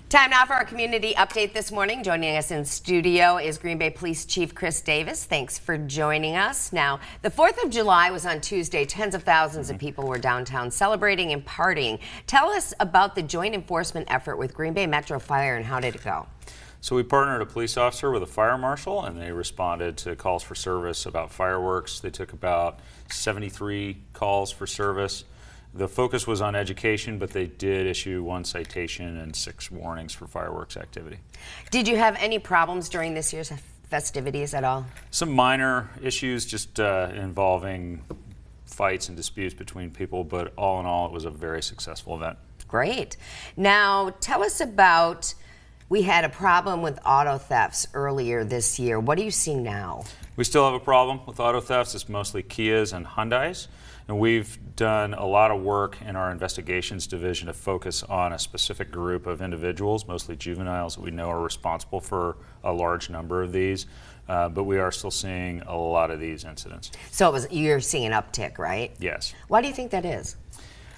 Time now for our community update this morning. Joining us in studio is Green Bay Police Chief Chris Davis. Thanks for joining us. Now, the 4th of July was on Tuesday. Tens of thousands of people were downtown celebrating and partying. Tell us about the joint enforcement effort with Green Bay Metro Fire and how did it go? So we partnered a police officer with a fire marshal, and they responded to calls for service about fireworks. They took about 73 calls for service. The focus was on education, but they did issue 1 citation and 6 warnings for fireworks activity. Did you have any problems during this year's festivities at all? Some minor issues just involving fights and disputes between people, but all in all, it was a very successful event. Great. Now, tell us about, we had a problem with auto thefts earlier this year. What are you seeing now? We still have a problem with auto thefts. It's mostly Kias and Hyundais. And we've done a lot of work in our investigations division to focus on a specific group of individuals, mostly juveniles, that we know are responsible for a large number of these. But we are still seeing a lot of these incidents. So you're seeing an uptick, right? Yes. Why do you think that is?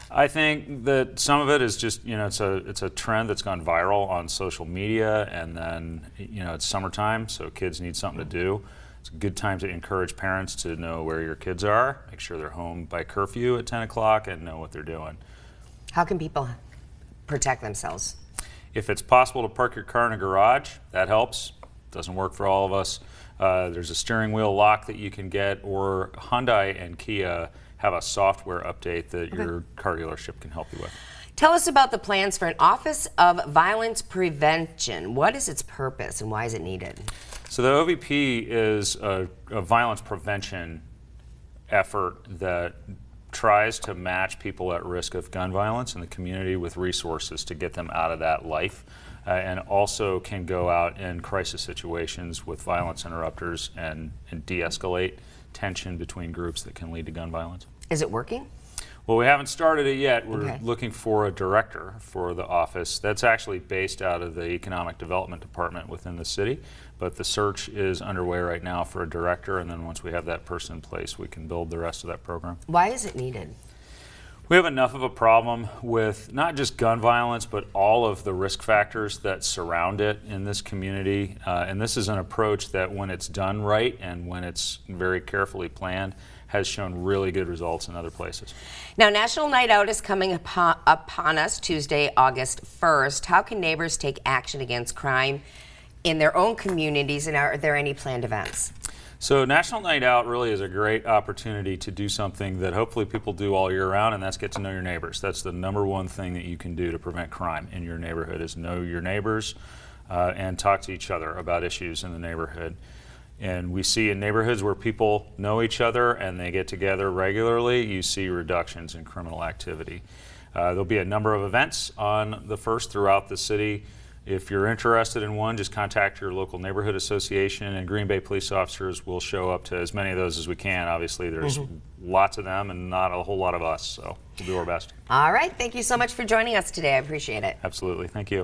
I think that some of it is just, it's a trend that's gone viral on social media, and then, it's summertime, so kids need something to do. It's a good time to encourage parents to know where your kids are, make sure they're home by curfew at 10 o'clock and know what they're doing. How can people protect themselves? If it's possible to park your car in a garage, that helps. Doesn't work for all of us. There's a steering wheel lock that you can get, or Hyundai and Kia have a software update that your car dealership can help you with. Tell us about the plans for an Office of Violence Prevention. What is its purpose and why is it needed? So the OVP is a violence prevention effort that tries to match people at risk of gun violence in the community with resources to get them out of that life, and also can go out in crisis situations with violence interrupters and de-escalate tension between groups that can lead to gun violence. Is it working? Well, we haven't started it yet. We're looking for a director for the office. That's actually based out of the Economic Development Department within the city, but the search is underway right now for a director, and then once we have that person in place, we can build the rest of that program. Why is it needed? We have enough of a problem with not just gun violence, but all of the risk factors that surround it in this community. And this is an approach that, when it's done right and when it's very carefully planned, has shown really good results in other places. Now, National Night Out is coming upon us Tuesday, August 1st. How can neighbors take action against crime in their own communities, and are there any planned events? So National Night Out really is a great opportunity to do something that hopefully people do all year round, and that's get to know your neighbors. That's the #1 thing that you can do to prevent crime in your neighborhood, is know your neighbors and talk to each other about issues in the neighborhood. And we see in neighborhoods where people know each other and they get together regularly, you see reductions in criminal activity. There'll be a number of events on the 1st throughout the city. If you're interested in one, just contact your local neighborhood association, and Green Bay police officers will show up to as many of those as we can. Obviously, there's lots of them and not a whole lot of us, so we'll do our best. All right. Thank you so much for joining us today. I appreciate it. Absolutely. Thank you.